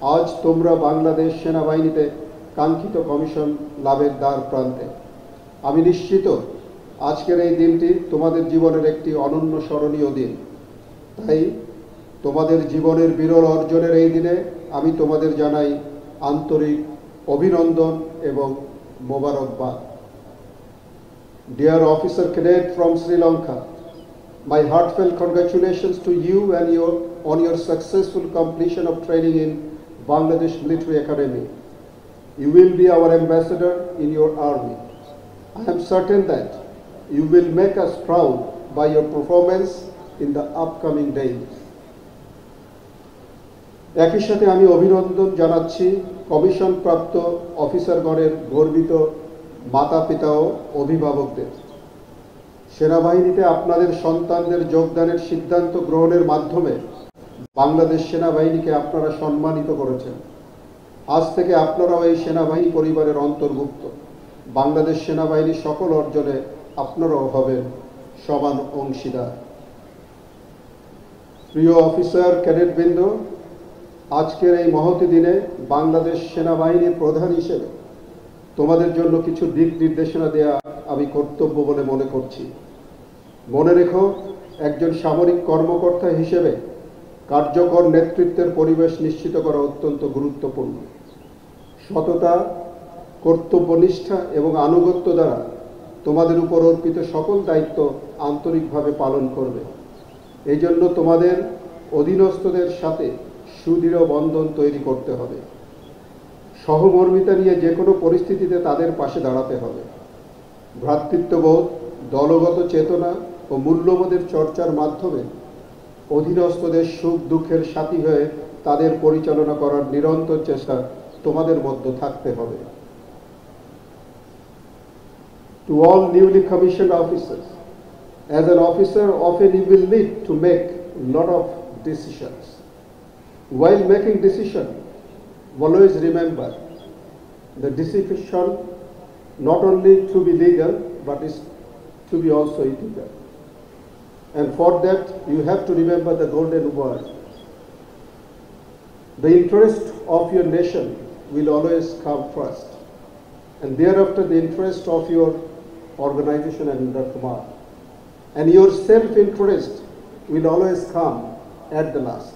আজ তোমরা বাংলাদেশ সেনাবাহিনীতে কাঙ্ক্ষিত কমিশন লাভের দ্বার প্রান্তে। আমি নিশ্চিত আজকের এই দিনটি তোমাদের জীবনের একটি অনন্য স্মরণীয় দিন। তাই তোমাদের জীবনের বিরল অর্জনের এই দিনে আমি তোমাদের জানাই আন্তরিক অভিনন্দন এবং মোবারকবাদ। Dear officer cadet from Sri Lanka, my heartfelt congratulations to you and on your successful completion of training in Bangladesh Military Academy. You will be our ambassador in your army. I am certain that you will make us proud by your performance in the upcoming days. একই সাথে আমি অভিনন্দন জানাচ্ছি commission প্রাপ্ত অফিসারগণের গর্বিত মাতা পিতা ও অভিভাবকদের। সেনাবাহিনীতে আপনাদের সন্তানদের যোগদানের সিদ্ধান্ত গ্রহণের মাধ্যমে বাংলাদেশ সেনাবাহিনীকে আপনারা সম্মানিত করেছেন। আজ থেকে আপনারাও এই সেনাবাহিনী পরিবারের অন্তর্ভুক্ত। বাংলাদেশ সেনাবাহিনীর সকল অর্জনে আপনারাও হবেন সমান অংশীদার। প্রিয় অফিসার ক্যাডেটবৃন্দ, আজকের এই মহতী দিনে বাংলাদেশ সেনাবাহিনীর প্রধান হিসেবে তোমাদের জন্য কিছু দিক নির্দেশনা দেয়া আমি কর্তব্য বলে মনে করছি। মনে রেখো, একজন সামরিক কর্মকর্তা হিসেবে কার্যকর নেতৃত্বের পরিবেশ নিশ্চিত করা অত্যন্ত গুরুত্বপূর্ণ। সততা, কর্তব্যনিষ্ঠা এবং আনুগত্য দ্বারা তোমাদের উপর অর্পিত সকল দায়িত্ব আন্তরিকভাবে পালন করবে। এই জন্য তোমাদের অধীনস্থদের সাথে সুদৃঢ় বন্ধন তৈরি করতে হবে। সহমর্মিতা নিয়ে যে কোনো পরিস্থিতিতে তাদের পাশে দাঁড়াতে হবে। ভ্রাতৃত্ববোধ, দলগত চেতনা ও মূল্যবোধের চর্চার মাধ্যমে অধীনস্থদের সুখ দুঃখের সাথী হয়ে তাদের পরিচালনা করার নিরন্তর চেষ্টা তোমাদের মধ্যে থাকতে হবে। To all newly commissioned officers, as an officer often you will need to make a lot of decisions. While making decisions, always remember the decision not only to be legal but is to be also ethical. And for that you have to remember the golden word. The interest of your nation will always come first, and thereafter the interest of your organization and under command. And your self-interest will always come at the last.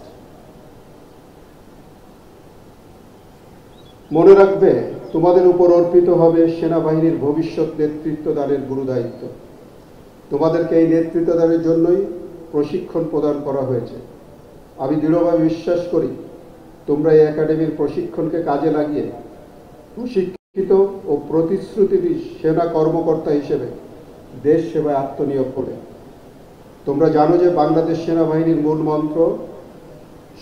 মনে রাখবে, তোমাদের উপর অর্পিত হবে সেনাবাহিনীর ভবিষ্যৎ নেতৃত্বদানের গুরুদায়িত্ব। তোমাদেরকে এই নেতৃত্বদানের জন্যই প্রশিক্ষণ প্রদান করা হয়েছে। আমি দৃঢ়ভাবে বিশ্বাস করি তোমরা এই একাডেমির প্রশিক্ষণকে কাজে লাগিয়ে প্রশিক্ষিত ও প্রতিশ্রুতিশীল সেনা কর্মকর্তা হিসেবে দেশ সেবায় আত্মনিয়োগ করে। তোমরা জানো যে বাংলাদেশ সেনাবাহিনীর মূল মন্ত্র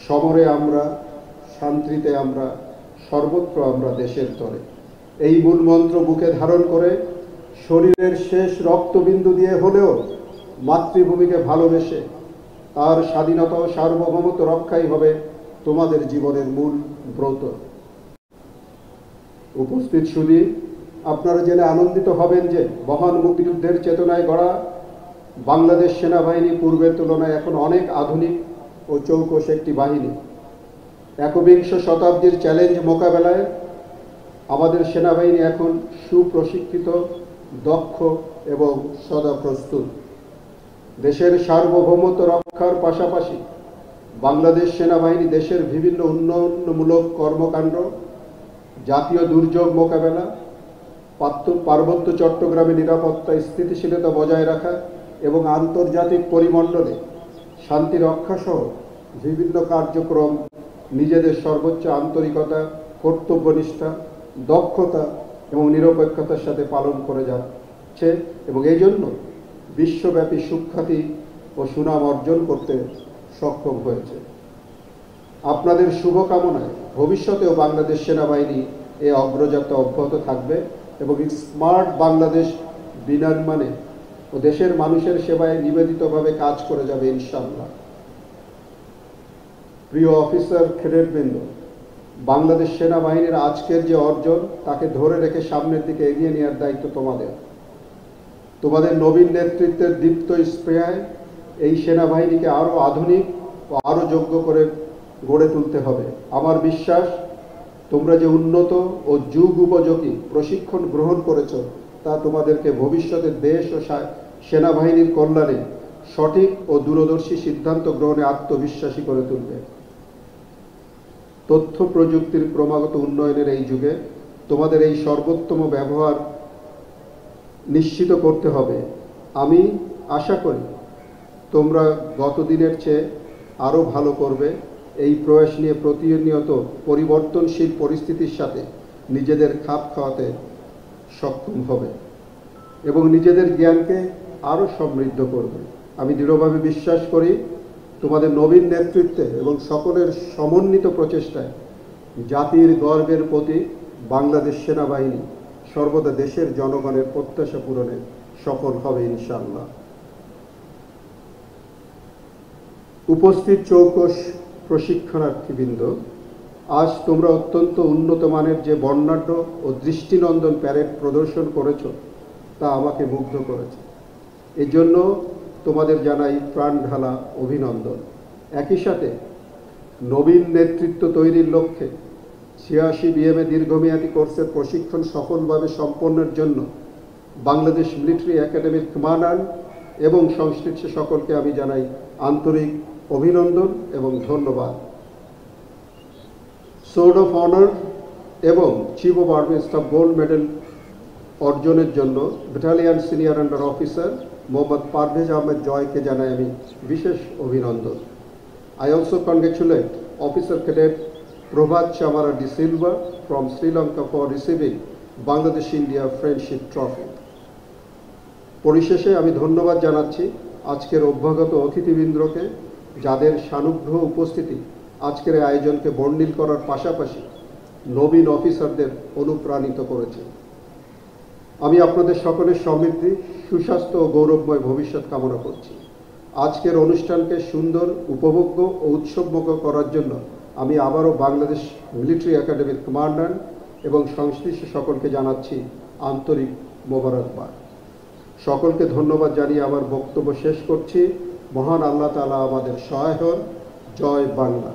সমরে আমরা, শান্তিতে আমরা, সর্বত্র আমরা দেশের তরে। এই মূল মন্ত্র বুকে ধারণ করে শরীরের শেষ রক্তবিন্দু দিয়ে হলেও মাতৃভূমিকে ভালোবেসে তার স্বাধীনতা ও সার্বভৌমত্ব রক্ষাই হবে তোমাদের জীবনের মূল ব্রত। উপস্থিত সুধী, আপনারা জেনে আনন্দিত হবেন যে মহান মুক্তিযুদ্ধের চেতনায় গড়া বাংলাদেশ সেনাবাহিনী পূর্বের তুলনায় এখন অনেক আধুনিক ও চৌকস একটি বাহিনী। একবিংশ শতাব্দীর চ্যালেঞ্জ মোকাবেলায় আমাদের সেনাবাহিনী এখন সুপ্রশিক্ষিত, দক্ষ এবং সদা প্রস্তুত। দেশের সার্বভৌমত্ব রক্ষার পাশাপাশি বাংলাদেশ সেনাবাহিনী দেশের বিভিন্ন উন্নয়নমূলক কর্মকাণ্ড, জাতীয় দুর্যোগ মোকাবেলা, পার্বত্য চট্টগ্রামে নিরাপত্তা স্থিতিশীলতা বজায় রাখা এবং আন্তর্জাতিক পরিমণ্ডলে শান্তি রক্ষা সহ বিভিন্ন কার্যক্রম নিজেদের সর্বোচ্চ আন্তরিকতা, কর্তব্যনিষ্ঠা, দক্ষতা এবং নিরপেক্ষতার সাথে পালন করে যাচ্ছে এবং এই জন্য বিশ্বব্যাপী সুখ্যাতি ও সুনাম অর্জন করতে সক্ষম হয়েছে। আপনাদের শুভকামনায় ভবিষ্যতেও বাংলাদেশ সেনাবাহিনী এই অগ্রযাত্রা অব্যাহত থাকবে এবং স্মার্ট বাংলাদেশ বিনির্মাণে ও দেশের মানুষের সেবায় নিবেদিতভাবে কাজ করে যাবে ইনশাআল্লাহ। প্রিয় অফিসার ক্যাডেটবৃন্দ, বাংলাদেশ সেনাবাহিনীর আজকের যে অর্জন তাকে ধরে রেখে সামনের দিকে এগিয়ে নেওয়ার দায়িত্ব তোমাদের। তোমাদের নবীন নেতৃত্বের দীপ্ত স্পৃহায় এই সেনাবাহিনীকে আরও আধুনিক ও আরও যোগ্য করে গড়ে তুলতে হবে। আমার বিশ্বাস তোমরা যে উন্নত ও যুগ উপযোগী প্রশিক্ষণ গ্রহণ করেছ তা তোমাদেরকে ভবিষ্যতে দেশ ও সেনাবাহিনীর কল্যাণে সঠিক ও দূরদর্শী সিদ্ধান্ত গ্রহণে আত্মবিশ্বাসী করে তুলবে। তথ্য প্রযুক্তির ক্রমাগত উন্নয়নের এই যুগে তোমাদের এই সর্বোত্তম ব্যবহার নিশ্চিত করতে হবে। আমি আশা করি তোমরা গত দিনের চেয়ে আরও ভালো করবে। এই প্রয়াস নিয়ে প্রতিনিয়ত পরিবর্তনশীল পরিস্থিতির সাথে নিজেদের খাপ খাওয়াতে সক্ষম হবে এবং নিজেদের জ্ঞানকে আরও সমৃদ্ধ করবে। আমি দৃঢ়ভাবে বিশ্বাস করি তোমাদের নবীন নেতৃত্বে এবং সকলের সমন্বিত প্রচেষ্টায় জাতির গর্বের প্রতীক বাংলাদেশ সেনাবাহিনী সর্বদা দেশের জনগণের প্রত্যাশা পূরণে সফল হবে ইনশাআল্লাহ। উপস্থিত চৌকস প্রশিক্ষণার্থীবৃন্দ, আজ তোমরা অত্যন্ত উন্নত মানের যে বর্ণাঢ্য ও দৃষ্টিনন্দন প্যারেড প্রদর্শন করেছ তা আমাকে মুগ্ধ করেছে। এই জন্য তোমাদের জানাই প্রাণঢালা অভিনন্দন। একই সাথে নবীন নেতৃত্ব তৈরির লক্ষ্যে ৮৬ বিএমএ দীর্ঘমেয়াদী কোর্সের প্রশিক্ষণ সফলভাবে সম্পন্নের জন্য বাংলাদেশ মিলিটারি একাডেমির কমান্ডার এবং সংশ্লিষ্ট সকলকে আমি জানাই আন্তরিক অভিনন্দন এবং ধন্যবাদ। সোর্ড অফ অনার এবং chief of army staff gold medal অর্জনের জন্য battalion senior under officer Mohammad Parvez Ahmed জয়কে জানাই আমি বিশেষ অভিনন্দন। I also congratulate Officer Cadet Prabhat Chamara de Silva from Sri Lanka for receiving Bangladesh India Friendship Trophy. পরিশেষে আমি ধন্যবাদ জানাচ্ছি আজকের অভ্যাগত অতিথিবৃন্দকে, যাদের সানুগ্রহ উপস্থিতি আজকের এই আয়োজনকে বর্ণিল করার পাশাপাশি নবীন অফিসারদের অনুপ্রাণিত করেছে। আমি আপনাদের সকলের সমৃদ্ধি, সুস্বাস্থ্য ও গৌরবময় ভবিষ্যৎ কামনা করছি। আজকের অনুষ্ঠানকে সুন্দর, উপভোগ্য ও উৎসবমুখর করার জন্য আমি আবারও বাংলাদেশ মিলিটারি একাডেমির কমান্ডার এবং সংশ্লিষ্ট সকলকে জানাচ্ছি আন্তরিক মোবারকবাদ। সকলকে ধন্যবাদ জানিয়ে আমার বক্তব্য শেষ করছি। মহান আল্লাহ তাআলা আমাদের সহায় হন। জয় বাংলা।